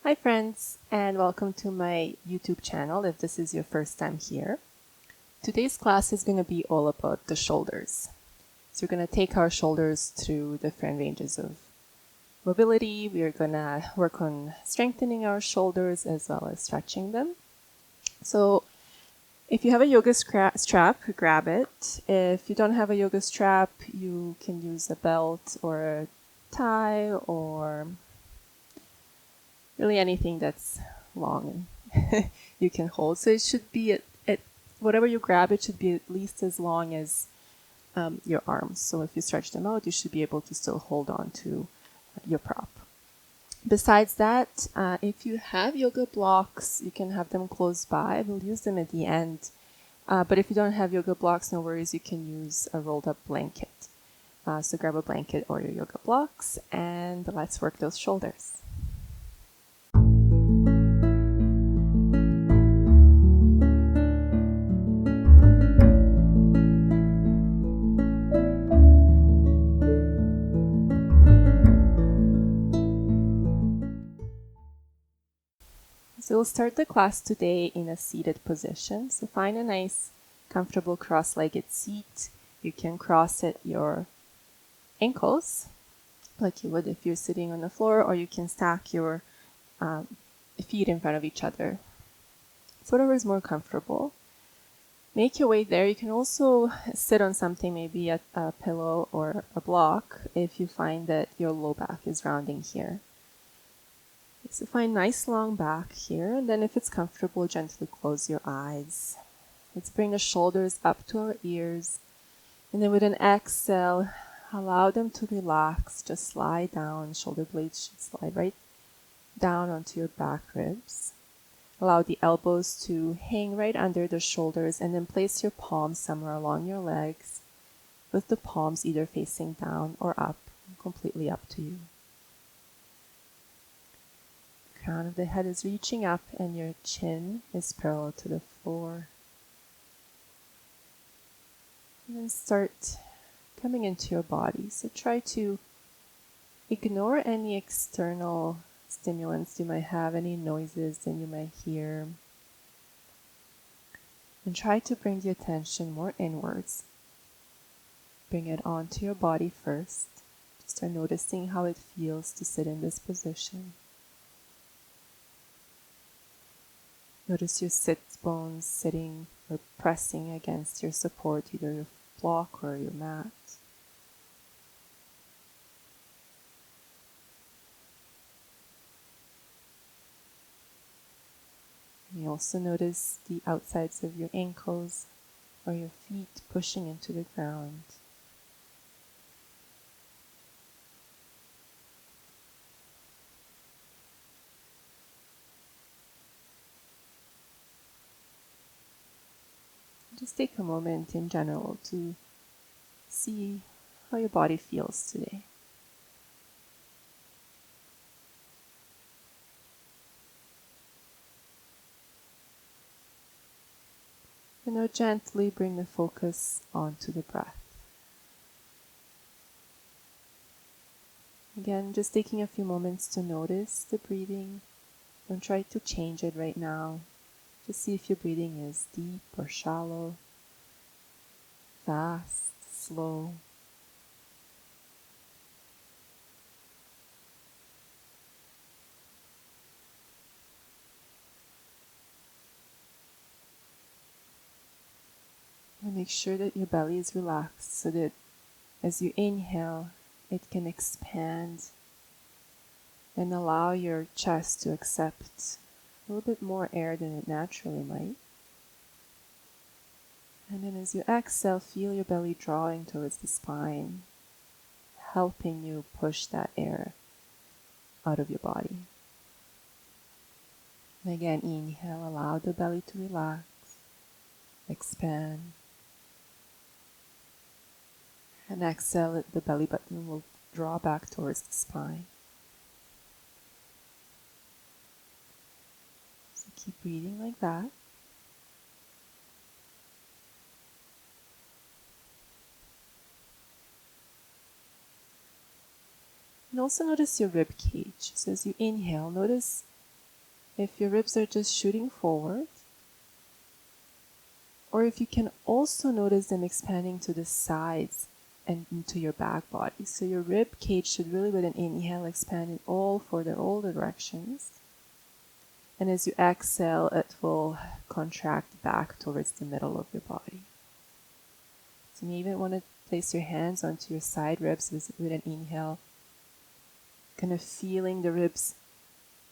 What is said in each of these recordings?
Hi friends, and welcome to my YouTube channel if this is your first time here. Today's class is going to be all about the shoulders. So we're going to take our shoulders through different ranges of mobility. We're going to work on strengthening our shoulders as well as stretching them. So if you have a yoga strap, grab it. If you don't have a yoga strap, you can use a belt or a tie or really anything that's long and you can hold. So it should be at whatever you grab, it should be at least as long as your arms. So if you stretch them out, you should be able to still hold on to your prop. Besides that, if you have yoga blocks, you can have them close by. We'll use them at the end. But if you don't have yoga blocks, no worries. You can use a rolled up blanket. So grab a blanket or your yoga blocks and let's work those shoulders. So we'll start the class today in a seated position. So find a nice, comfortable cross-legged seat. You can cross at your ankles, like you would if you're sitting on the floor, or you can stack your feet in front of each other. So whatever is more comfortable. Make your way there. You can also sit on something, maybe a pillow or a block, if you find that your low back is rounding here. So find nice long back here, and then if it's comfortable, gently close your eyes. Let's bring the shoulders up to our ears, and then with an exhale, allow them to relax. Just slide down. Shoulder blades should slide right down onto your back ribs. Allow the elbows to hang right under the shoulders, and then place your palms somewhere along your legs, with the palms either facing down or up, completely up to you. Crown of the head is reaching up and your chin is parallel to the floor. And then start coming into your body. So try to ignore any external stimulants you might have, any noises that you might hear. And try to bring the attention more inwards. Bring it onto your body first. Just start noticing how it feels to sit in this position. Notice your sit bones sitting or pressing against your support, either your block or your mat. And you also notice the outsides of your ankles or your feet pushing into the ground. Just take a moment in general to see how your body feels today. And now gently bring the focus onto the breath. Again, just taking a few moments to notice the breathing. Don't try to change it right now. Just see if your breathing is deep or shallow, fast, slow. And make sure that your belly is relaxed so that as you inhale, it can expand and allow your chest to accept a little bit more air than it naturally might. And then as you exhale, feel your belly drawing towards the spine, helping you push that air out of your body. And again, inhale, allow the belly to relax, expand. And exhale, the belly button will draw back towards the spine. So keep breathing like that. And also notice your rib cage. So as you inhale, notice if your ribs are just shooting forward, or if you can also notice them expanding to the sides and into your back body. So your rib cage should really, with an inhale, expand in all the directions. And as you exhale, it will contract back towards the middle of your body. So you may even want to place your hands onto your side ribs with an inhale, kind of feeling the ribs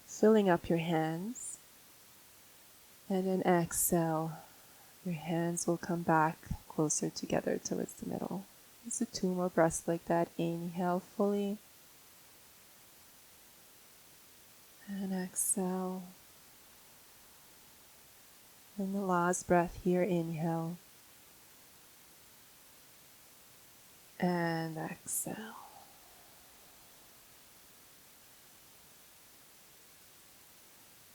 filling up your hands. And then exhale, your hands will come back closer together towards the middle. So 2 more breaths like that. Inhale fully. And exhale. And the last breath here, inhale. And exhale.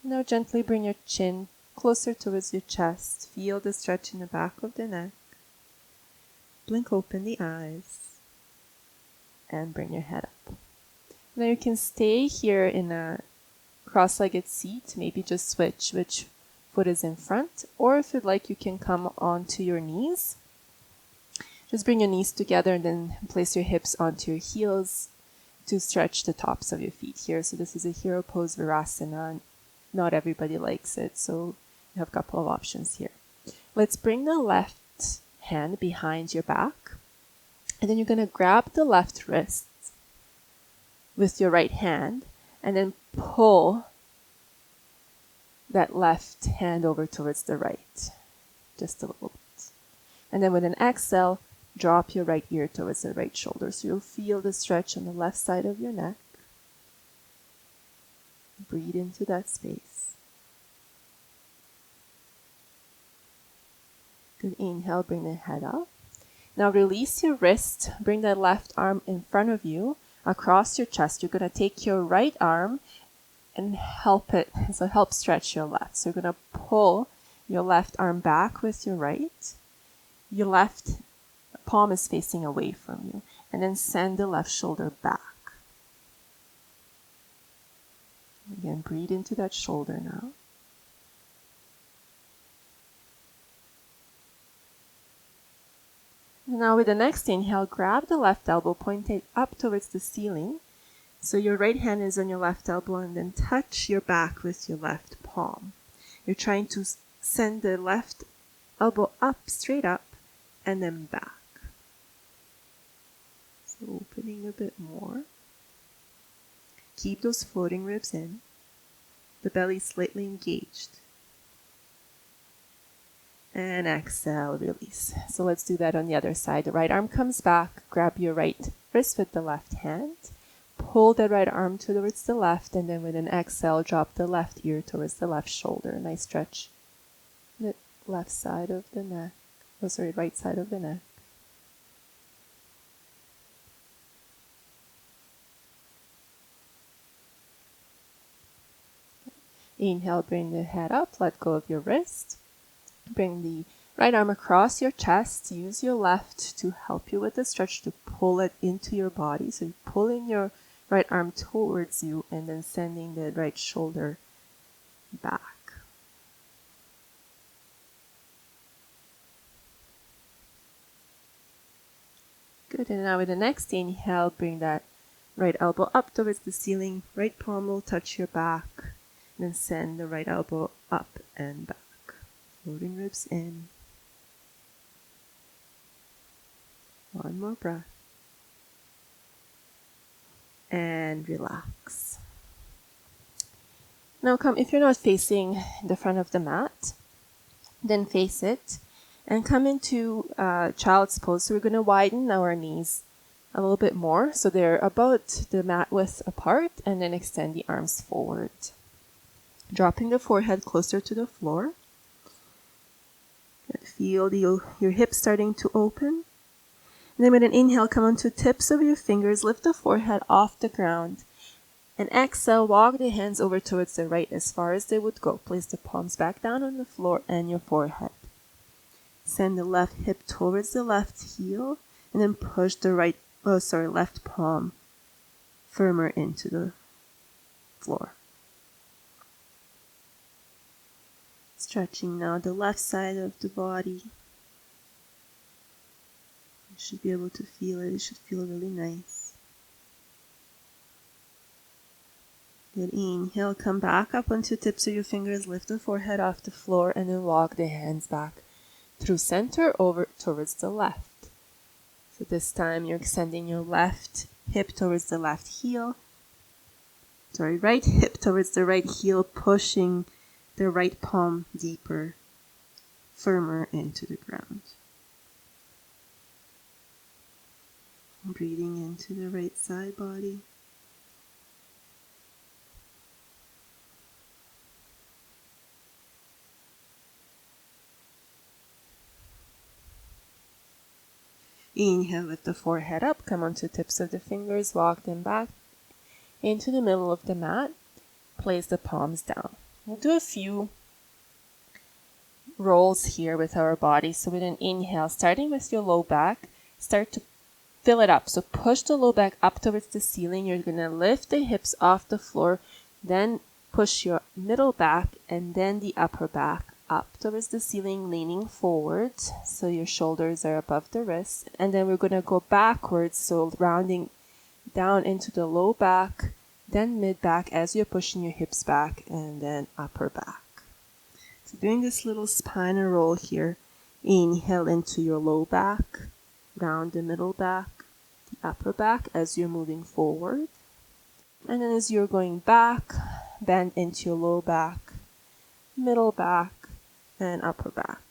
Now gently bring your chin closer towards your chest. Feel the stretch in the back of the neck. Blink open the eyes. And bring your head up. Now you can stay here in a cross-legged seat. Maybe just switch which foot is in front. Or if you'd like, you can come onto your knees. Just bring your knees together and then place your hips onto your heels to stretch the tops of your feet here. So this is a hero pose Virasana. Not everybody likes it, so you have a couple of options here. Let's bring the left hand behind your back. And then you're going to grab the left wrist with your right hand and then pull that left hand over towards the right. Just a little bit. And then with an exhale, drop your right ear towards the right shoulder. So you'll feel the stretch on the left side of your neck. Breathe into that space. Good. Inhale, bring the head up. Now release your wrist. Bring that left arm in front of you across your chest. You're going to take your right arm and help stretch your left. So you're going to pull your left arm back with your right. Your left palm is facing away from you. And then send the left shoulder back. Again, breathe into that shoulder now. And now with the next inhale, grab the left elbow, point it up towards the ceiling. So your right hand is on your left elbow and then touch your back with your left palm. You're trying to send the left elbow up, straight up, and then back. So opening a bit more. Keep those floating ribs in. The belly slightly engaged. And exhale, release. So let's do that on the other side. The right arm comes back. Grab your right wrist with the left hand. Pull the right arm towards the left. And then with an exhale, drop the left ear towards the left shoulder. Nice stretch. The left side of the neck. Right side of the neck. Inhale, bring the head up, let go of your wrist. Bring the right arm across your chest. Use your left to help you with the stretch to pull it into your body. So you're pulling your right arm towards you and then sending the right shoulder back. Good, and now with the next inhale, bring that right elbow up towards the ceiling. Right palm will touch your back. Then send the right elbow up and back. Floating ribs in. One more breath. And relax. Now come, if you're not facing the front of the mat, then face it and come into child's pose. So we're going to widen our knees a little bit more. So they're about the mat width apart, and then extend the arms forward. Dropping the forehead closer to the floor. Feel your hips starting to open. And then with an inhale, come onto tips of your fingers. Lift the forehead off the ground. And exhale, walk the hands over towards the right as far as they would go. Place the palms back down on the floor and your forehead. Send the left hip towards the left heel. And then push the left palm firmer into the floor. Stretching now the left side of the body. You should be able to feel it. It should feel really nice. Good. Inhale, come back up onto the tips of your fingers, lift the forehead off the floor, and then walk the hands back through center over towards the left. So this time you're extending your left hip towards the left heel. Sorry, right hip towards the right heel, pushing the right palm deeper, firmer into the ground. Breathing into the right side body. Inhale, lift the forehead up, come onto the tips of the fingers, walk them back into the middle of the mat. Place the palms down. We'll do a few rolls here with our body. So with an inhale, starting with your low back, start to fill it up. So push the low back up towards the ceiling. You're going to lift the hips off the floor, then push your middle back and then the upper back up towards the ceiling, leaning forward so your shoulders are above the wrists. And then we're going to go backwards, so rounding down into the low back, then mid back as you're pushing your hips back, and then upper back. So doing this little spinal roll here. Inhale into your low back, round the middle back, the upper back as you're moving forward. And then as you're going back, bend into your low back, middle back, and upper back.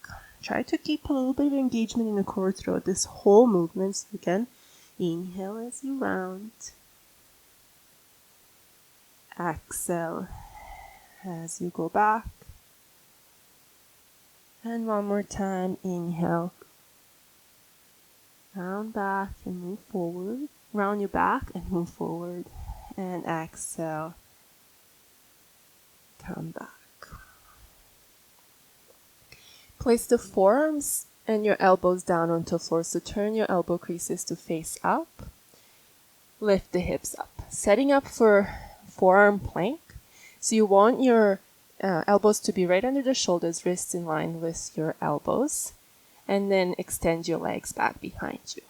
Try to keep a little bit of engagement in the core throughout this whole movement. So again, inhale as you round. Exhale as you go back. And one more time, inhale. Round back and move forward. Round your back and move forward. And exhale. Come back. Place the forearms and your elbows down onto the floor. So turn your elbow creases to face up. Lift the hips up. Setting up for forearm plank. So you want your elbows to be right under the shoulders, wrists in line with your elbows. And then extend your legs back behind you.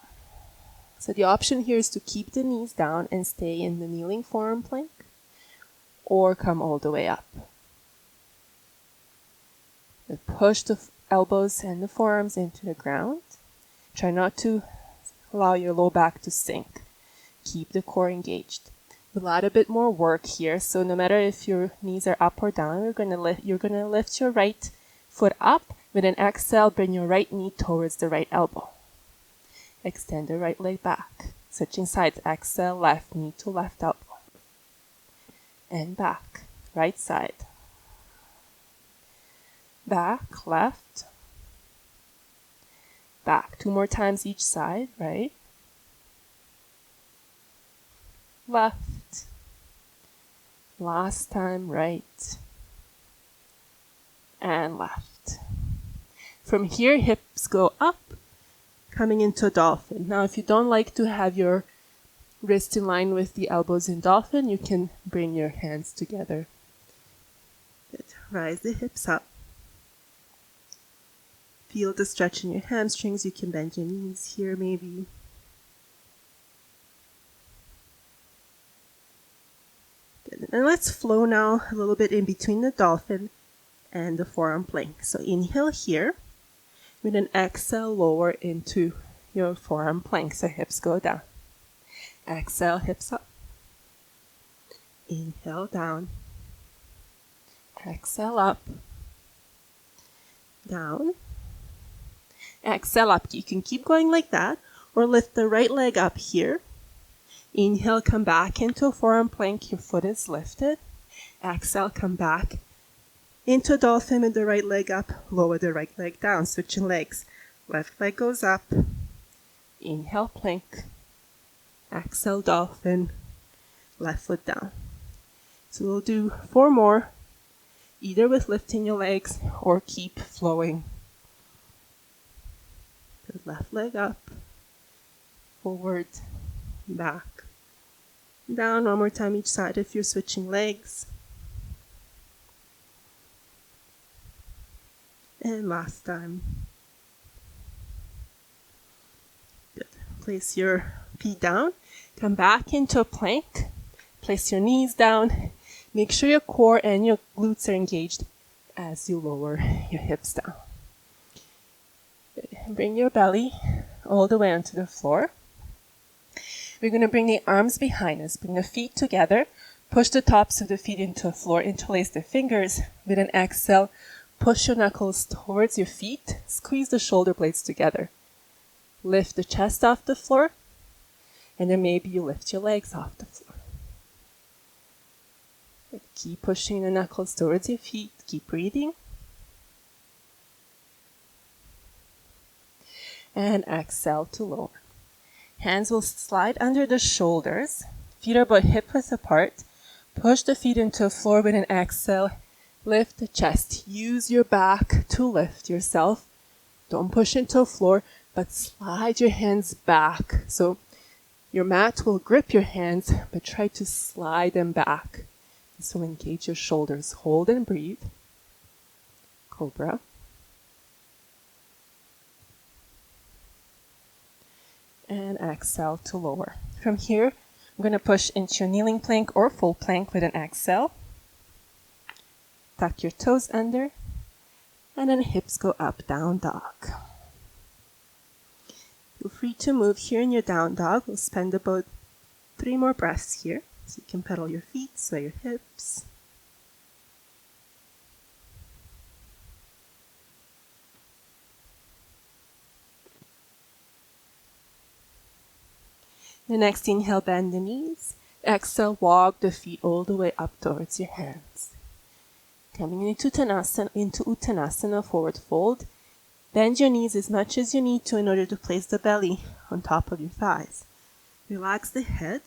So the option here is to keep the knees down and stay in the kneeling forearm plank, or come all the way up. Push the elbows and the forearms into the ground. Try not to allow your low back to sink. Keep the core engaged. A lot a bit more work here, so no matter if your knees are up or down, you're gonna lift your right foot up. With an exhale, bring your right knee towards the right elbow. Extend the right leg back. Switching sides, exhale, left knee to left elbow. And back, right side. Back, left. Back, 2 more times each side, right. Left. Last time, right. And left. From here, hips go up, coming into a dolphin. Now, if you don't like to have your wrist in line with the elbows in dolphin, you can bring your hands together. Good. Rise the hips up. Feel the stretch in your hamstrings. You can bend your knees here maybe. Good. And let's flow now a little bit in between the dolphin and the forearm plank. So inhale here. With an exhale, lower into your forearm plank, so hips go down. Exhale, hips up. Inhale, down. Exhale, up. Down. Exhale, up. You can keep going like that, or lift the right leg up here. Inhale, come back into a forearm plank. Your foot is lifted. Exhale, come back into a dolphin with the right leg up, lower the right leg down, switching legs. Left leg goes up. Inhale, plank. Exhale, dolphin. Left foot down. So we'll do 4 more, either with lifting your legs or keep flowing. Good. Left leg up, forward, back, down. 1 more time each side if you're switching legs. And last time. Good. Place your feet down. Come back into a plank. Place your knees down. Make sure your core and your glutes are engaged as you lower your hips down. Good. Bring your belly all the way onto the floor. We're going to bring the arms behind us. Bring the feet together. Push the tops of the feet into the floor. Interlace the fingers. With an exhale, push your knuckles towards your feet. Squeeze the shoulder blades together. Lift the chest off the floor. And then maybe you lift your legs off the floor. Keep pushing the knuckles towards your feet. Keep breathing. And exhale to lower. Hands will slide under the shoulders. Feet are about hip width apart. Push the feet into the floor with an exhale. Lift the chest. Use your back to lift yourself. Don't push into the floor, but slide your hands back. So your mat will grip your hands, but try to slide them back. This will engage your shoulders. Hold and breathe. Cobra. And exhale to lower. From here, I'm going to push into your kneeling plank or full plank with an exhale. Tuck your toes under. And then hips go up, down dog. Feel free to move here in your down dog. We'll spend about 3 more breaths here. So you can pedal your feet, sway your hips. The next inhale, bend the knees. Exhale, walk the feet all the way up towards your hands. Coming into Uttanasana, forward fold. Bend your knees as much as you need to in order to place the belly on top of your thighs. Relax the head.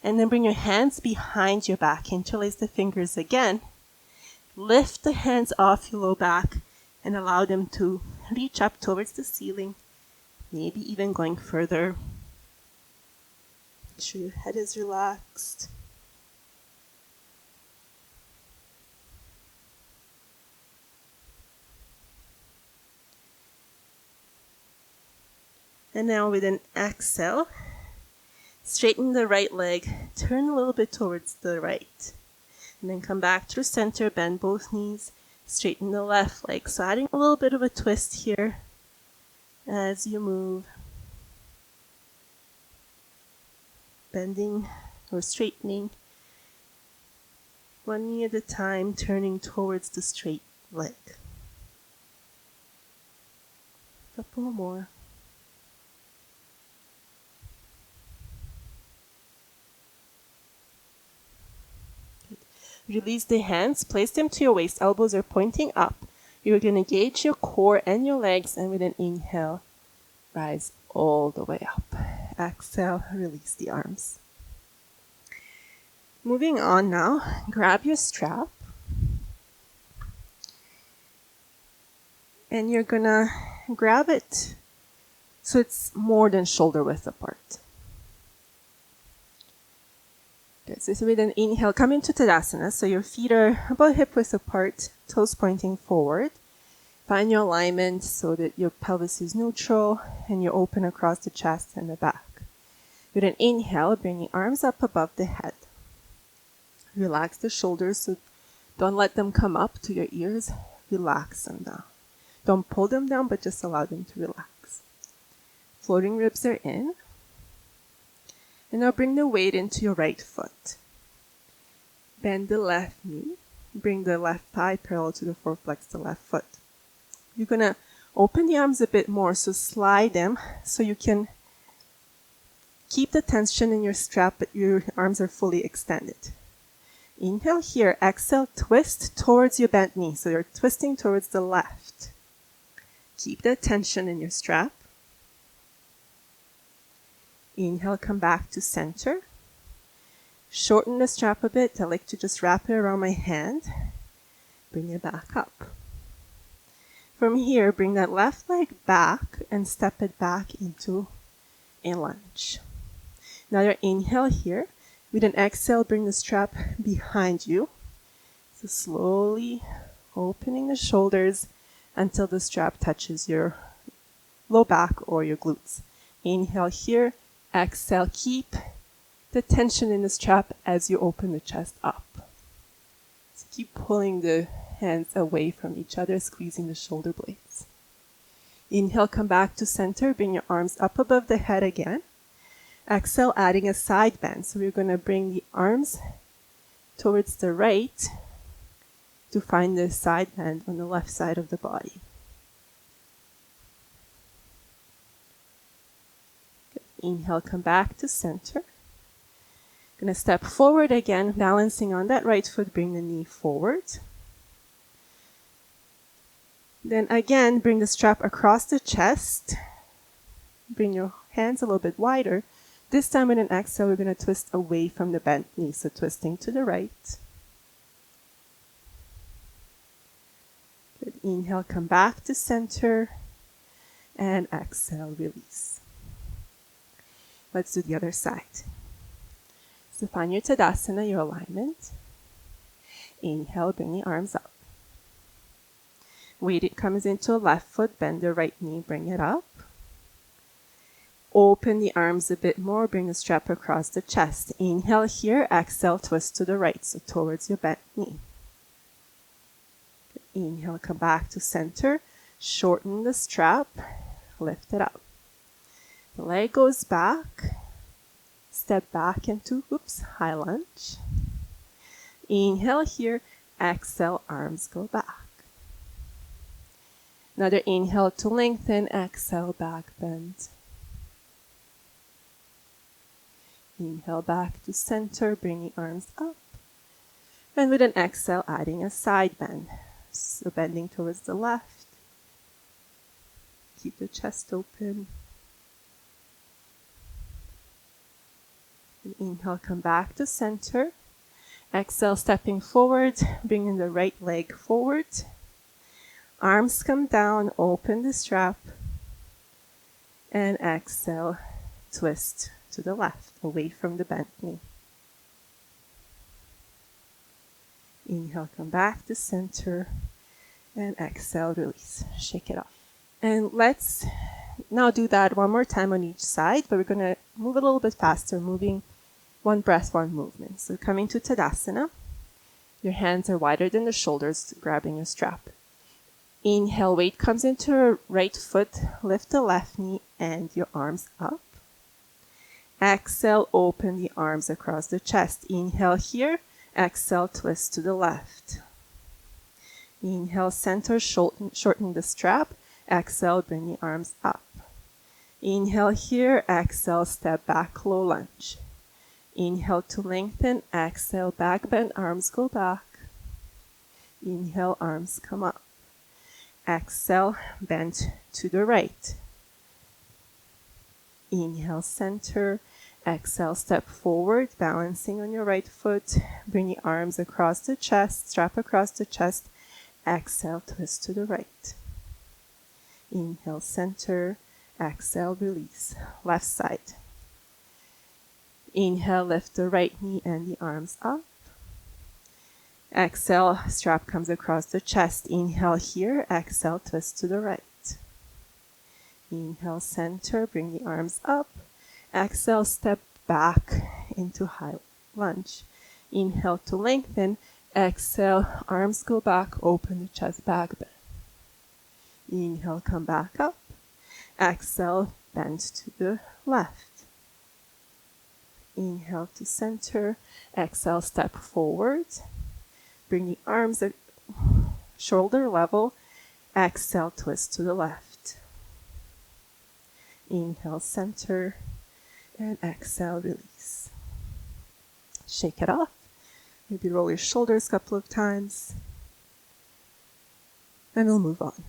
And then bring your hands behind your back. Interlace the fingers again. Lift the hands off your low back and allow them to reach up towards the ceiling. Maybe even going further. Make sure your head is relaxed. And now with an exhale, straighten the right leg, turn a little bit towards the right. And then come back through center, bend both knees, straighten the left leg. So adding a little bit of a twist here as you move. Bending or straightening. One knee at a time, turning towards the straight leg. A couple more. Release the hands, place them to your waist, elbows are pointing up. You're going to engage your core and your legs, and with an inhale, rise all the way up. Exhale, release the arms. Moving on now, grab your strap. And you're going to grab it so it's more than shoulder width apart. Okay, so with an inhale, come into Tadasana. So your feet are about hip width apart, toes pointing forward. Find your alignment so that your pelvis is neutral and you're open across the chest and the back. With an inhale, bring the arms up above the head. Relax the shoulders, so don't let them come up to your ears. Relax them down. Don't pull them down, but just allow them to relax. Floating ribs are in. And now bring the weight into your right foot. Bend the left knee. Bring the left thigh parallel to the floor, flex the left foot. You're going to open the arms a bit more, so slide them so you can keep the tension in your strap, but your arms are fully extended. Inhale here, exhale, twist towards your bent knee, so you're twisting towards the left. Keep that tension in your strap. Inhale, come back to center. Shorten the strap a bit. I like to just wrap it around my hand. Bring it back up. From here, bring that left leg back and step it back into a lunge. Another inhale here. With an exhale, bring the strap behind you. So slowly opening the shoulders until the strap touches your low back or your glutes. Inhale here, exhale, keep the tension in the strap as you open the chest up. So keep pulling the hands away from each other, squeezing the shoulder blades. Inhale, come back to center, bring your arms up above the head again. Exhale, adding a side bend. So we're going to bring the arms towards the right to find the side bend on the left side of the body. Good. Inhale, come back to center. Going to step forward again, balancing on that right foot, bring the knee forward. Then again, bring the strap across the chest. Bring your hands a little bit wider. This time with an exhale, we're going to twist away from the bent knee, so twisting to the right. Good. Inhale, come back to center, and exhale, release. Let's do the other side. So find your Tadasana, your alignment. Inhale, bring the arms up. Weight it comes into a left foot, bend the right knee, bring it up. Open the arms a bit more, bring the strap across the chest. Inhale here, exhale, twist to the right, so towards your bent knee. Inhale, come back to center, shorten the strap, lift it up. The leg goes back, step back into, high lunge. Inhale here, exhale, arms go back. Another inhale to lengthen, exhale, back bend. Inhale back to center, bring the arms up. And with an exhale, adding a side bend. So bending towards the left. Keep the chest open. And inhale, come back to center. Exhale, stepping forward, bringing the right leg forward. Arms come down, open the strap. And exhale, twist to the left, away from the bent knee. Inhale, come back to center, and exhale, release. Shake it off. And let's now do that one more time on each side, but we're going to move a little bit faster, moving one breath, one movement. So coming to Tadasana, your hands are wider than the shoulders, grabbing your strap. Inhale, weight comes into your right foot, lift the left knee and your arms up. Exhale, open the arms across the chest. Inhale here, exhale, twist to the left. Inhale, center, shorten the strap. Exhale, bring the arms up. Inhale here, exhale, step back, low lunge. Inhale to lengthen, exhale, back bend, arms go back. Inhale, arms come up. Exhale, bend to the right. Inhale, center. Exhale, step forward, balancing on your right foot. Bring the arms across the chest, strap across the chest. Exhale, twist to the right. Inhale, center. Exhale, release. Left side. Inhale, lift the right knee and the arms up. Exhale, strap comes across the chest. Inhale here. Exhale, twist to the right. Inhale, center, bring the arms up. Exhale, step back into high lunge. Inhale to lengthen. Exhale, arms go back, open the chest, back bend. Inhale, come back up. Exhale, bend to the left. Inhale to center. Exhale, step forward. Bring the arms at shoulder level. Exhale, twist to the left. Inhale, center, and exhale, release. Shake it off. Maybe roll your shoulders a couple of times. And we'll move on.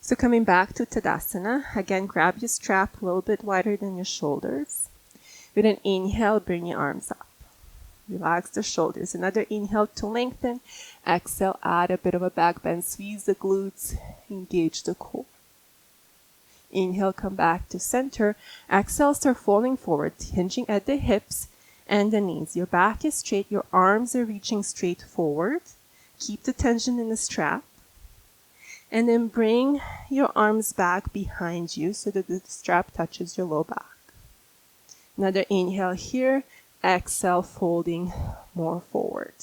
So coming back to Tadasana, again, grab your strap a little bit wider than your shoulders. With an inhale, bring your arms up. Relax the shoulders. Another inhale to lengthen. Exhale, add a bit of a back bend. Squeeze the glutes, engage the core. Inhale, come back to center. Exhale, start falling forward, hinging at the hips and the knees. Your back is straight. Your arms are reaching straight forward. Keep the tension in the strap. And then bring your arms back behind you so that the strap touches your low back. Another inhale here. Exhale, folding more forward.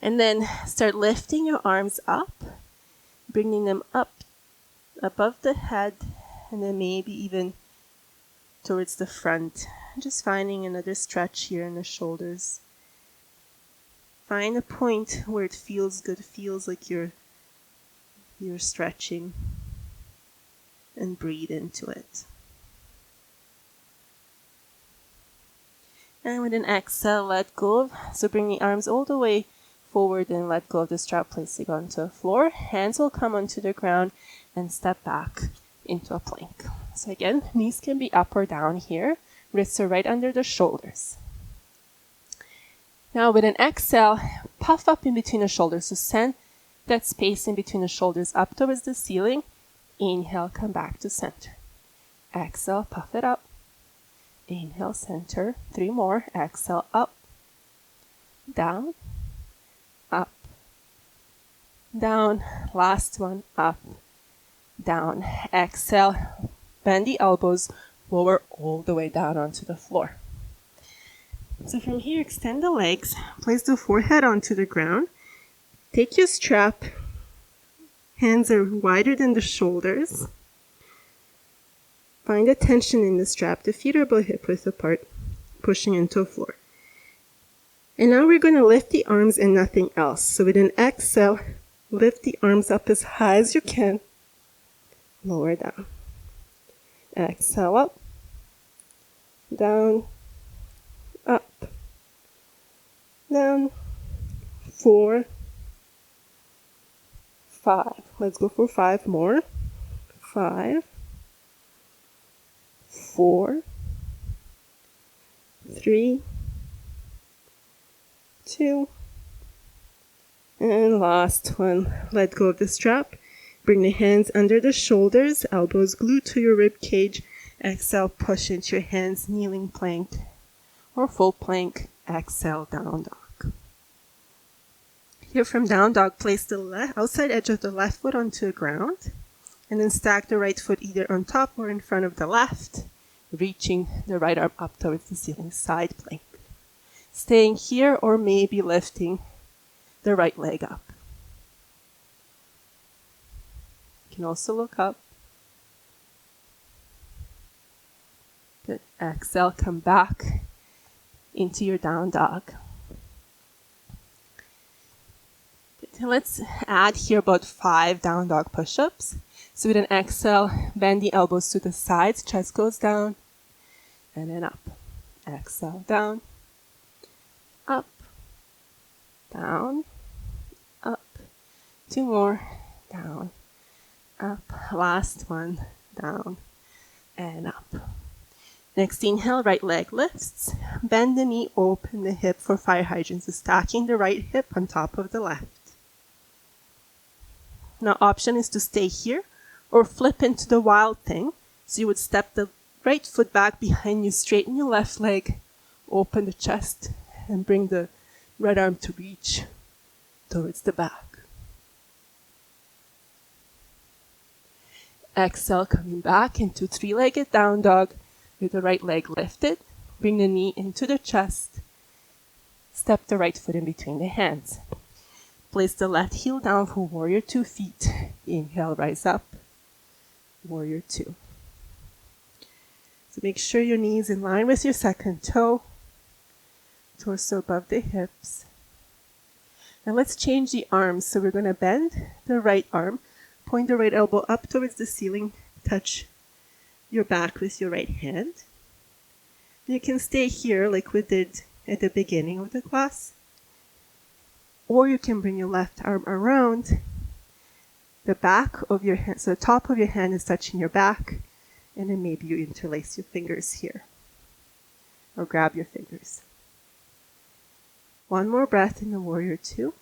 And then start lifting your arms up, bringing them up above the head, and then maybe even towards the front. Just finding another stretch here in the shoulders. Find a point where it feels good, feels like you're stretching, and breathe into it. And with an exhale, let go. So bring the arms all the way forward and let go of the strap, placing onto the floor. Hands will come onto the ground and step back into a plank. So again, knees can be up or down here. Wrists are right under the shoulders. Now with an exhale, puff up in between the shoulders. So send that space in between the shoulders up towards the ceiling. Inhale, come back to center. Exhale, puff it up. Inhale, center. 3 more. Exhale, up, down, up, down. Last one, up, down. Exhale, bend the elbows, lower all the way down onto the floor. So from here, extend the legs, place the forehead onto the ground. Take your strap. Hands are wider than the shoulders. Find the tension in the strap. The feet are about hip width apart, pushing into the floor. And now we're going to lift the arms and nothing else. So with an exhale, lift the arms up as high as you can. Lower down. Exhale up, down, up, down. 4, 5. Let's go for 5 more. 5, 4, 3, 2, and last one. Let go of the strap. Bring the hands under the shoulders, elbows glued to your rib cage. Exhale, push into your hands, kneeling plank or full plank. Exhale, down dog. Here from down dog, place the outside edge of the left foot onto the ground, and then stack the right foot either on top or in front of the left, reaching the right arm up towards the ceiling, side plank. Staying here or maybe lifting the right leg up. You can also look up. Good. Exhale, come back into your down dog. Good. Let's add here about 5 down dog push-ups. So with an exhale, bend the elbows to the sides, chest goes down, and then up. Exhale, down, up, down, up. 2 more, down, up. Last one, down, and up. Next inhale, right leg lifts. Bend the knee, open the hip for fire hydrant. So stacking the right hip on top of the left. Now option is to stay here or flip into the wild thing. So you would step the right foot back behind you, straighten your left leg, open the chest, and bring the right arm to reach towards the back. Exhale, coming back into 3-legged down dog with the right leg lifted. Bring the knee into the chest. Step the right foot in between the hands. Place the left heel down for warrior 2 feet. Inhale, rise up. Warrior 2. So make sure your knee is in line with your second toe. Torso above the hips. Now let's change the arms. So we're going to bend the right arm. Point the right elbow up towards the ceiling. Touch your back with your right hand. You can stay here like we did at the beginning of the class. Or you can bring your left arm around the back of your hand. So the top of your hand is touching your back. And then maybe you interlace your fingers here. Or grab your fingers. 1 more breath in the warrior 2.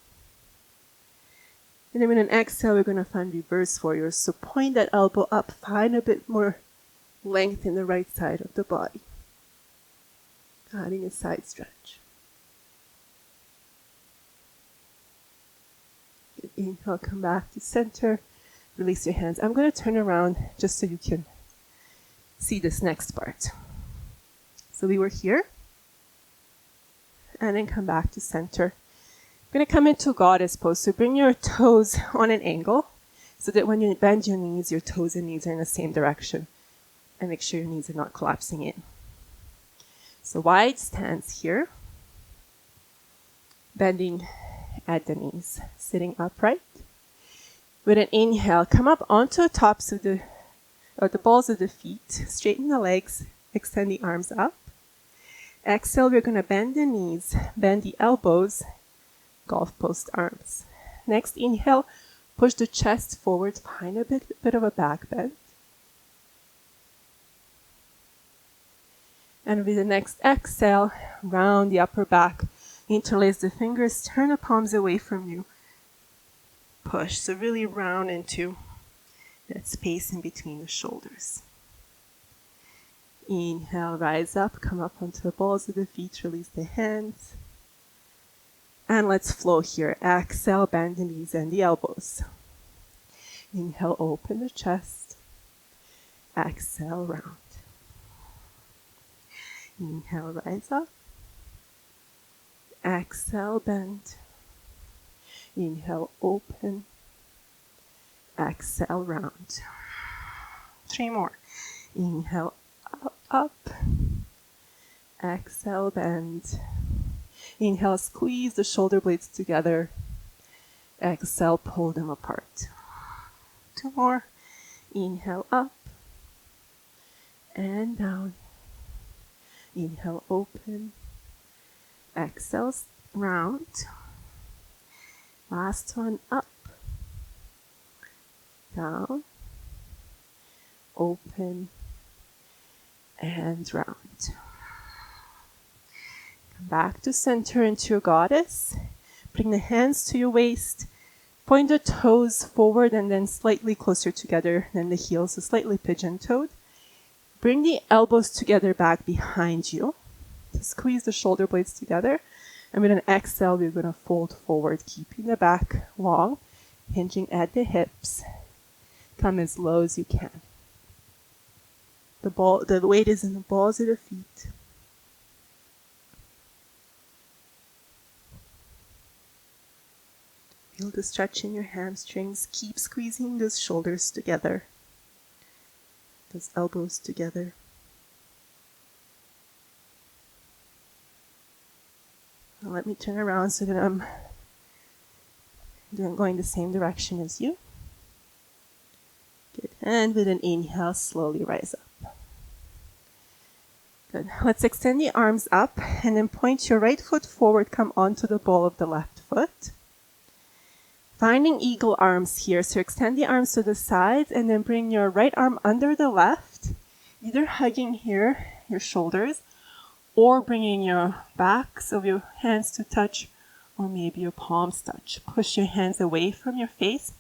And then with an exhale, we're going to find reverse warrior. So point that elbow up, find a bit more length in the right side of the body. Adding a side stretch. Good. Inhale, come back to center. Release your hands. I'm going to turn around just so you can see this next part. So we were here. And then come back to center. We're going to come into goddess pose. So bring your toes on an angle so that when you bend your knees, your toes and knees are in the same direction. And make sure your knees are not collapsing in. So wide stance here. Bending at the knees. Sitting upright. With an inhale, come up onto the tops of the balls of the feet. Straighten the legs. Extend the arms up. Exhale, we're going to bend the knees, bend the elbows, golf post arms. Next, inhale, push the chest forward, find a bit of a back bend. And with the next exhale, round the upper back, interlace the fingers, turn the palms away from you. Push, so really round into that space in between the shoulders. Inhale, rise up, come up onto the balls of the feet, release the hands. And let's flow here. Exhale, bend the knees and the elbows. Inhale, open the chest. Exhale, round. Inhale, rise up. Exhale, bend. Inhale, open. Exhale, round. 3 more. Inhale, up. Exhale, bend. Inhale, squeeze the shoulder blades together. Exhale, pull them apart. 2 more. Inhale, up and down. Inhale, open. Exhale, round. Last one, up, down, open, and round. Come back to center into your goddess. Bring the hands to your waist. Point the toes forward and then slightly closer together than the heels, so slightly pigeon-toed. Bring the elbows together back behind you. So squeeze the shoulder blades together. And with an exhale, we're going to fold forward, keeping the back long, hinging at the hips. Come as low as you can. The weight is in the balls of the feet. Feel the stretch in your hamstrings. Keep squeezing those shoulders together. Those elbows together. Now let me turn around so that I'm going the same direction as you. Good. And with an inhale, slowly rise up. Good. Let's extend the arms up and then point your right foot forward, come onto the ball of the left foot. Finding eagle arms here, so extend the arms to the sides and then bring your right arm under the left, either hugging here, your shoulders, or bringing your backs of your hands to touch, or maybe your palms touch. Push your hands away from your face,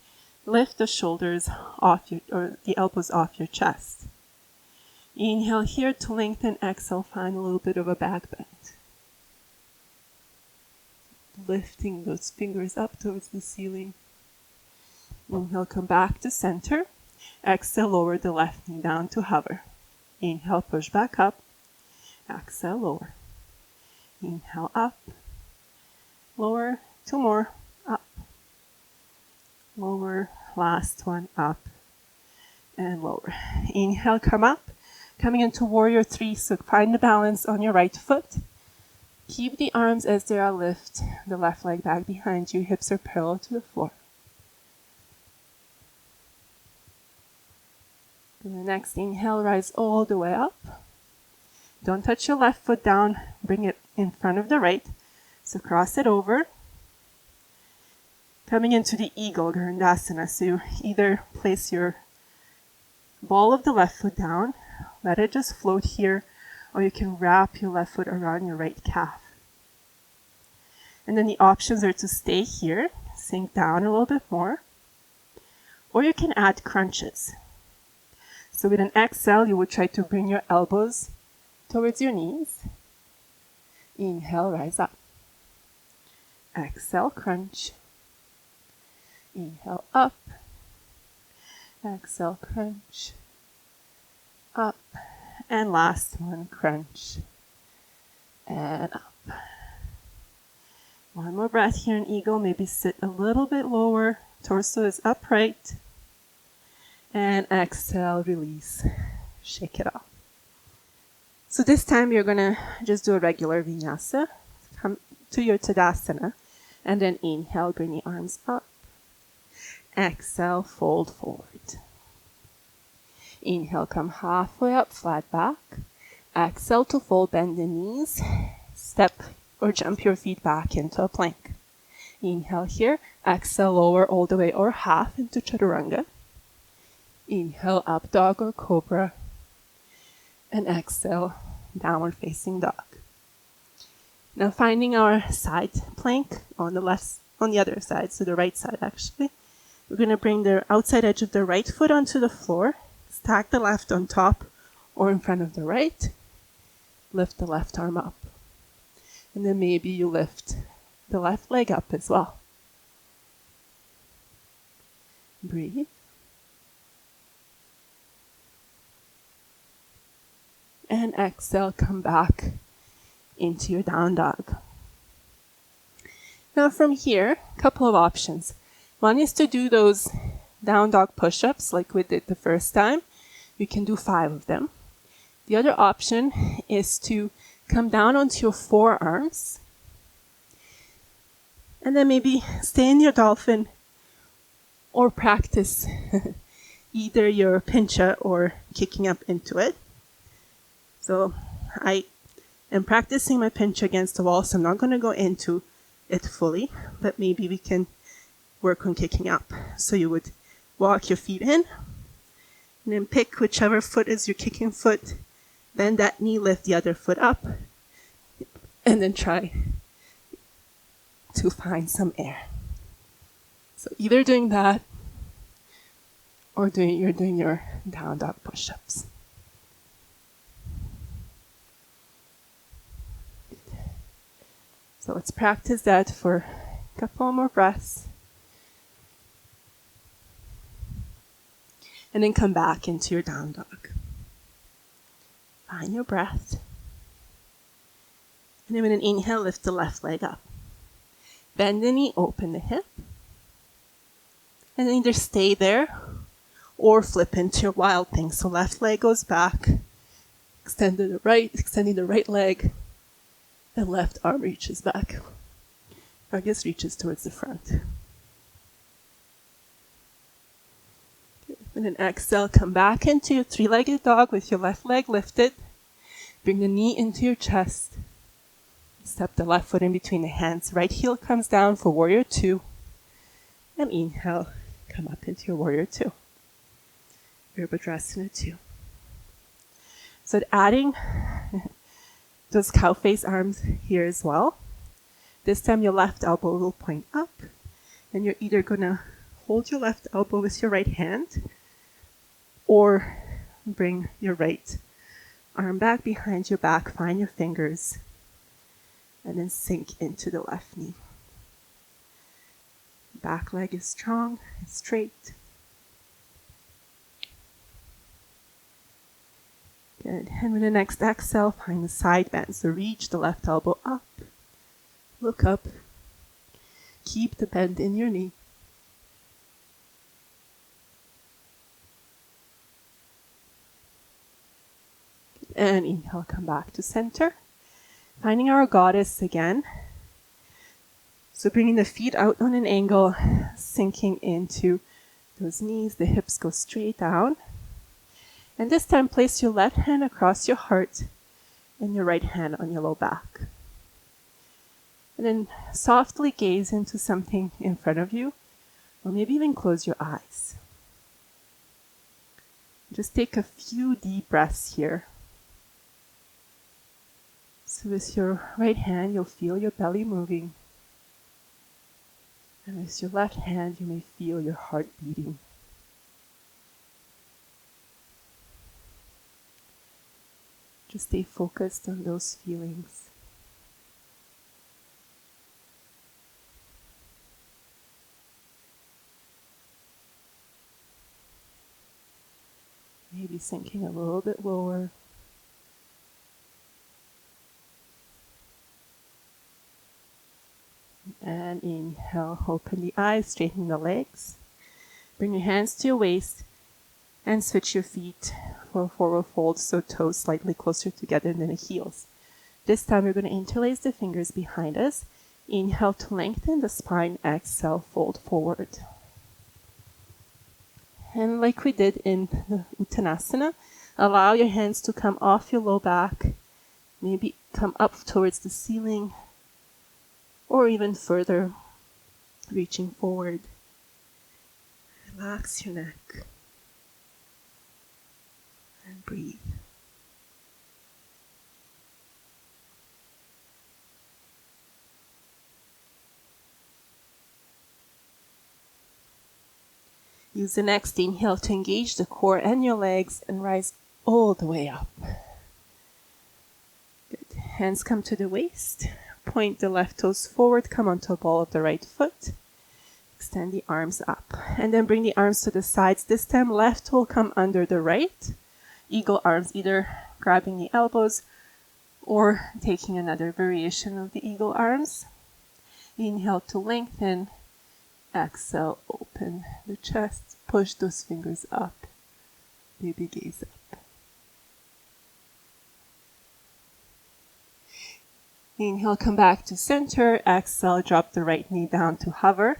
lift the shoulders off or the elbows off your chest. Inhale here to lengthen, exhale, find a little bit of a back bend. Lifting those fingers up towards the ceiling. Inhale, come back to center. Exhale, lower the left knee down to hover. Inhale, push back up. Exhale, lower. Inhale, up. Lower. 2 more. Up. Lower. Last one, up. And lower. Inhale, come up. Coming into warrior 3, so find the balance on your right foot. Keep the arms as they are lift, the left leg back behind you, hips are parallel to the floor. And the next inhale, rise all the way up. Don't touch your left foot down, bring it in front of the right. So cross it over. Coming into the eagle, Garandasana, so you either place your ball of the left foot down, let it just float here, or you can wrap your left foot around your right calf. And then the options are to stay here, sink down a little bit more, or you can add crunches. So with an exhale, you would try to bring your elbows towards your knees. Inhale, rise up. Exhale, crunch. Inhale up. Exhale, crunch. Up. And last one, crunch. And up. One more breath here in eagle. Maybe sit a little bit lower. Torso is upright. And exhale, release. Shake it off. So this time you're going to just do a regular vinyasa. Come to your Tadasana. And then inhale, bring the arms up. Exhale, fold forward. Inhale, come halfway up, flat back. Exhale to fold, bend the knees. Step or jump your feet back into a plank. Inhale here. Exhale, lower all the way or half into Chaturanga. Inhale, up dog or cobra. And exhale, downward facing dog. Now finding our side plank on the other side, so the right side actually. We're going to bring the outside edge of the right foot onto the floor. Stack the left on top or in front of the right. Lift the left arm up. And then maybe you lift the left leg up as well. Breathe. And exhale, come back into your down dog. Now from here, a couple of options. One is to do those down dog push-ups like we did the first time. You can do 5 of them. The other option is to come down onto your forearms and then maybe stay in your dolphin or practice either your pincha or kicking up into it. So I am practicing my pincha against the wall, so I'm not going to go into it fully, but maybe we can work on kicking up. So you would walk your feet in and then pick whichever foot is your kicking foot, bend that knee, lift the other foot up, and then try to find some air. So either doing that or you're doing your down dog push-ups. So let's practice that for a couple more breaths. And then come back into your down dog. Find your breath. And then with an inhale, lift the left leg up. Bend the knee, open the hip. And then either stay there or flip into your wild thing. So left leg goes back, extending the right leg, and left arm reaches back. I guess reaches towards the front. And then exhale, come back into your 3-legged dog with your left leg lifted. Bring the knee into your chest. Step the left foot in between the hands. Right heel comes down for warrior 2. And inhale, come up into your warrior 2. Virabhadrasana 2. So adding those cow face arms here as well. This time your left elbow will point up. And you're either going to hold your left elbow with your right hand or bring your right arm back behind your back, find your fingers, and then sink into the left knee. Back leg is strong and straight. Good. And with the next exhale, find the side bend. So reach the left elbow up. Look up. Keep the bend in your knee. And inhale, come back to center. Finding our goddess again. So bringing the feet out on an angle, sinking into those knees. The hips go straight down. And this time, place your left hand across your heart and your right hand on your low back. And then softly gaze into something in front of you, or maybe even close your eyes. Just take a few deep breaths here. So with your right hand, you'll feel your belly moving. And with your left hand, you may feel your heart beating. Just stay focused on those feelings. Maybe sinking a little bit lower. And inhale, open the eyes, straighten the legs. Bring your hands to your waist and switch your feet for a forward fold, so toes slightly closer together than the heels. This time we're going to interlace the fingers behind us. Inhale to lengthen the spine, exhale, fold forward. And like we did in the Uttanasana, allow your hands to come off your low back, maybe come up towards the ceiling, or even further, reaching forward. Relax your neck and breathe. Use the next inhale to engage the core and your legs and rise all the way up. Good. Hands come to the waist. Point the left toes forward, come onto a ball of the right foot. Extend the arms up. And then bring the arms to the sides. This time left toe come under the right. Eagle arms, either grabbing the elbows or taking another variation of the eagle arms. Inhale to lengthen. Exhale, open the chest. Push those fingers up. Baby gaze up. Inhale, come back to center. Exhale, drop the right knee down to hover.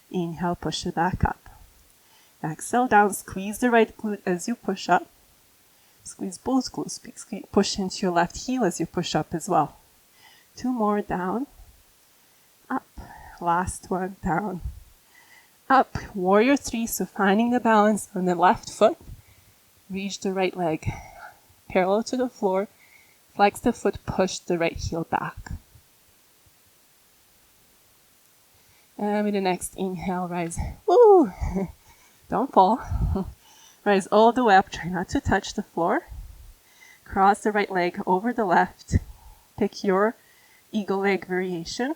Inhale, push it back up. Exhale down, squeeze the right glute as you push up. Squeeze both glutes. Push into your left heel as you push up as well. 2 more down. Up. Last one down. Up. Warrior 3, so finding the balance on the left foot. Reach the right leg parallel to the floor. Flex the foot, push the right heel back. And with the next inhale, rise. Woo! Don't fall. Rise all the way up. Try not to touch the floor. Cross the right leg over the left. Pick your eagle leg variation.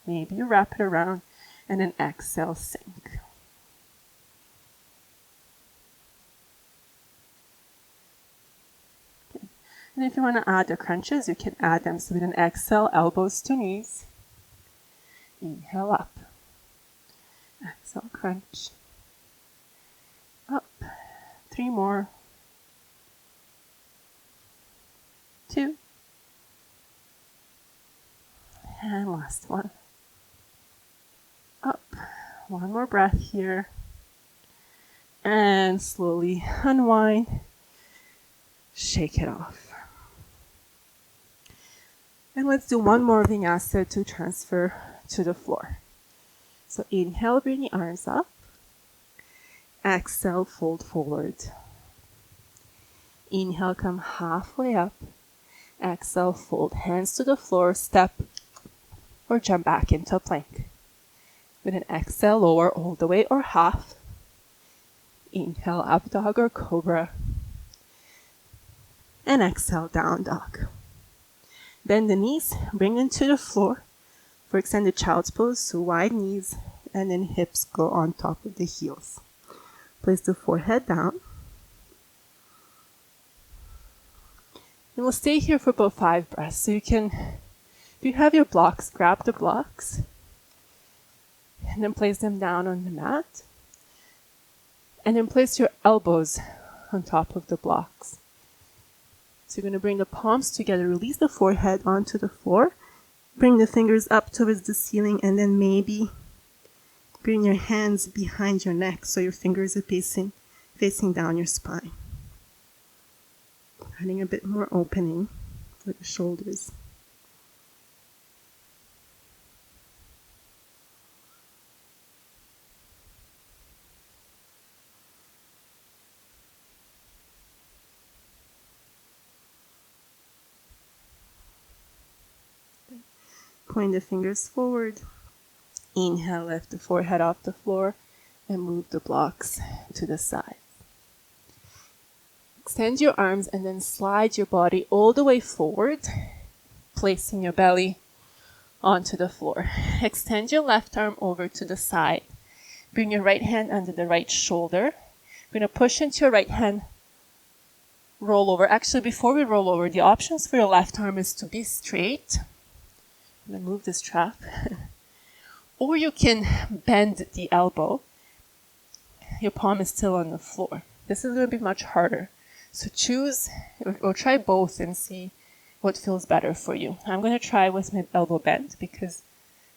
Maybe you wrap it around. And then exhale, sink. Okay. And if you want to add the crunches, you can add them. So with an exhale, elbows to knees. Inhale up. Exhale, crunch. Up. 3 more. 2. And last one. Up. 1 more breath here. And slowly unwind. Shake it off. And let's do 1 more vinyasa to transfer to the floor. So inhale, bring the arms up. Exhale, fold forward. Inhale, come halfway up. Exhale, fold hands to the floor, step or jump back into plank. With an exhale, lower all the way or half. Inhale, up dog or cobra. And exhale, down dog. Bend the knees, bring them to the floor for extended child's pose, so wide knees, and then hips go on top of the heels. Place the forehead down. And we'll stay here for about 5 breaths. So you can, if you have your blocks, grab the blocks and then place them down on the mat. And then place your elbows on top of the blocks. So you're going to bring the palms together, release the forehead onto the floor. Bring the fingers up towards the ceiling, and then maybe bring your hands behind your neck so your fingers are facing down your spine. Adding a bit more opening for the shoulders. Point the fingers forward. Inhale, lift the forehead off the floor and move the blocks to the side. Extend your arms and then slide your body all the way forward, placing your belly onto the floor. Extend your left arm over to the side. Bring your right hand under the right shoulder. You're going to push into your right hand roll over. Actually, before we roll over, the options for your left arm is to be straight. I'm going to move this strap. Or you can bend the elbow. Your palm is still on the floor. This is going to be much harder. So choose or try both and see what feels better for you. I'm going to try with my elbow bent because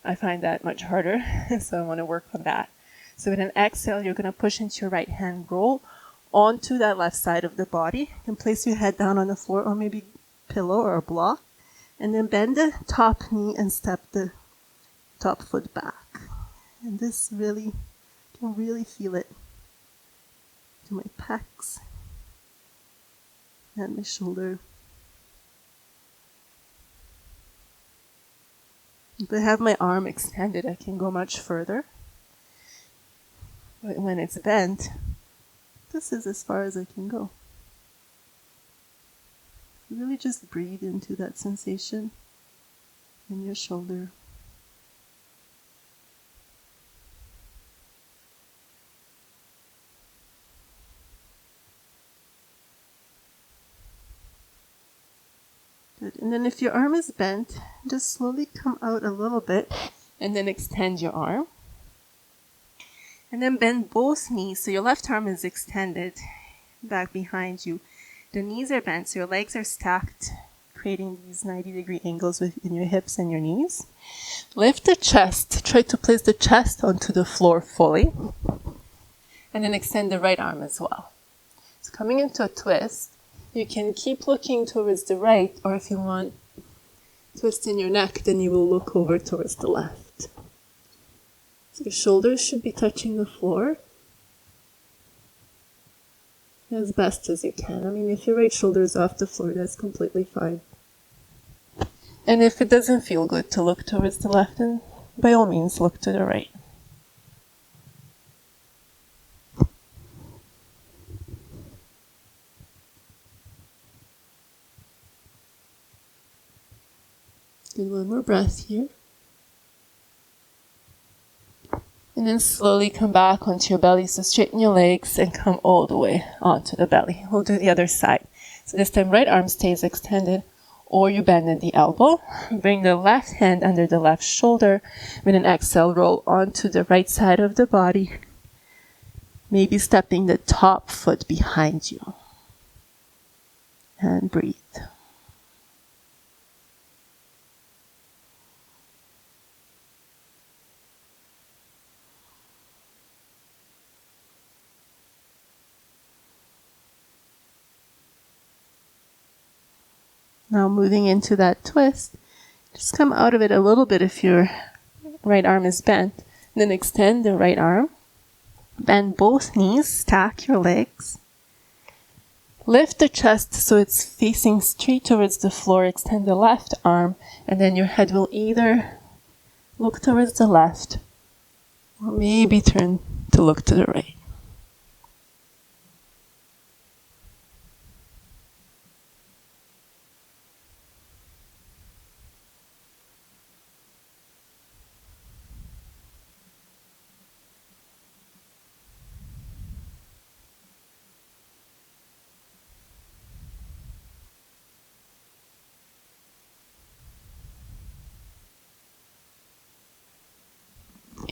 I find that much harder. So I want to work on that. So with an exhale, you're going to push into your right hand, roll onto that left side of the body, and place your head down on the floor or maybe pillow or a block. And then bend the top knee and step the top foot back. And this really, you can really feel it to my pecs and my shoulder. If I have my arm extended, I can go much further. But when it's bent, this is as far as I can go. Really just breathe into that sensation in your shoulder. Good. And then if your arm is bent, just slowly come out a little bit and then extend your arm. And then bend both knees so your left arm is extended back behind you. The knees are bent, so your legs are stacked, creating these 90-degree angles within your hips and your knees. Lift the chest. Try to place the chest onto the floor fully. And then extend the right arm as well. So coming into a twist, you can keep looking towards the right, or if you want twist in your neck, then you will look over towards the left. So your shoulders should be touching the floor as best as you can. I mean, if your right shoulder is off the floor, that's completely fine. And if it doesn't feel good to look towards the left, then by all means look to the right. Good, one more breath here. And then slowly come back onto your belly. So straighten your legs and come all the way onto the belly. We'll do the other side. So this time right arm stays extended, or you bend at the elbow. Bring the left hand under the left shoulder. With an exhale, roll onto the right side of the body. Maybe stepping the top foot behind you. And breathe. Now moving into that twist, just come out of it a little bit if your right arm is bent. Then extend the right arm. Bend both knees, stack your legs. Lift the chest so it's facing straight towards the floor. Extend the left arm, and then your head will either look towards the left or maybe turn to look to the right.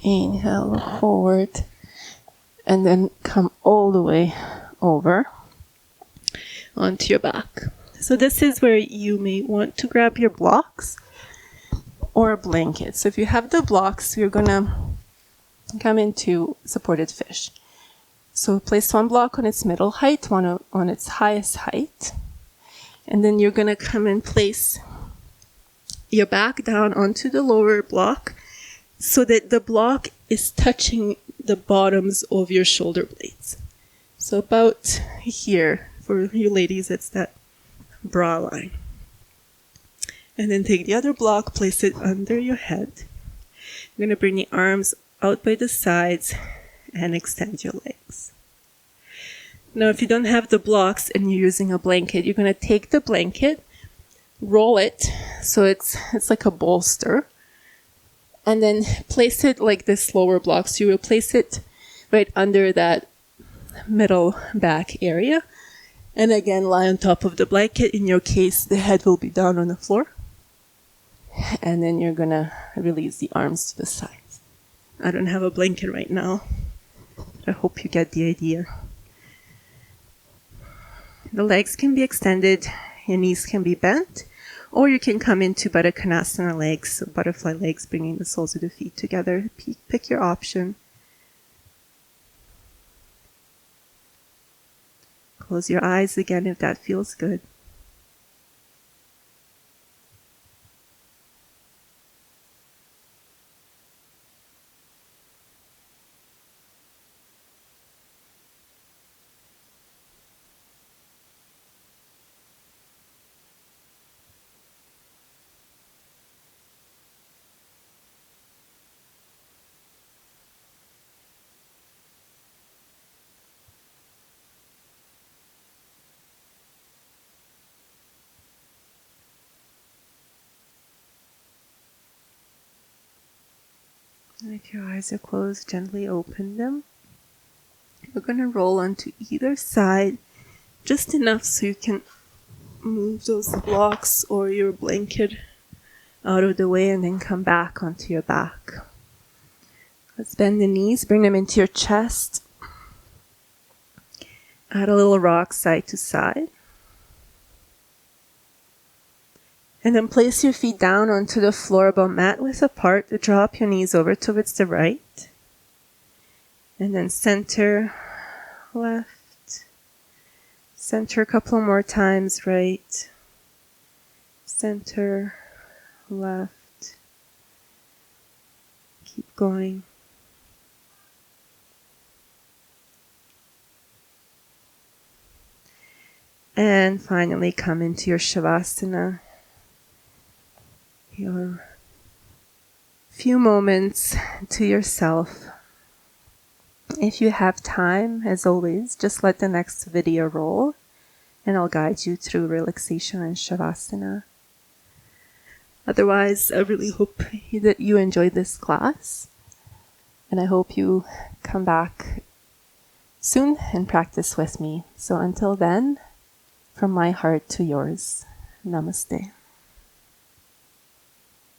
Inhale, look forward, and then come all the way over onto your back. So this is where you may want to grab your blocks or a blanket. So if you have the blocks, you're going to come into supported fish. So place one block on its middle height, one on its highest height, and then you're going to come and place your back down onto the lower block, so that the block is touching the bottoms of your shoulder blades. So about here, for you ladies, it's that bra line. And then take the other block, place it under your head. You're going to bring the arms out by the sides and extend your legs. Now, if you don't have the blocks and you're using a blanket, you're going to take the blanket, roll it so it's like a bolster, and then place it like this lower block. So you will place it right under that middle back area. And again, lie on top of the blanket. In your case, the head will be down on the floor. And then you're gonna release the arms to the sides. I don't have a blanket right now. I hope you get the idea. The legs can be extended, your knees can be bent, or you can come into Baddha Konasana legs, so butterfly legs, bringing the soles of the feet together. Pick your option. Close your eyes again if that feels good. And if your eyes are closed, gently open them. You're going to roll onto either side, just enough so you can move those blocks or your blanket out of the way and then come back onto your back. Let's bend the knees, bring them into your chest. Add a little rock side to side. And then place your feet down onto the floor about mat width apart. Drop your knees over towards the right. And then center, left. Center a couple more times, right. Center, left. Keep going. And finally come into your Shavasana. Your few moments to yourself. If you have time, as always, just let the next video roll and I'll guide you through relaxation and Shavasana. Otherwise, I really hope that you enjoyed this class and I hope you come back soon and practice with me. So until then, from my heart to yours, namaste.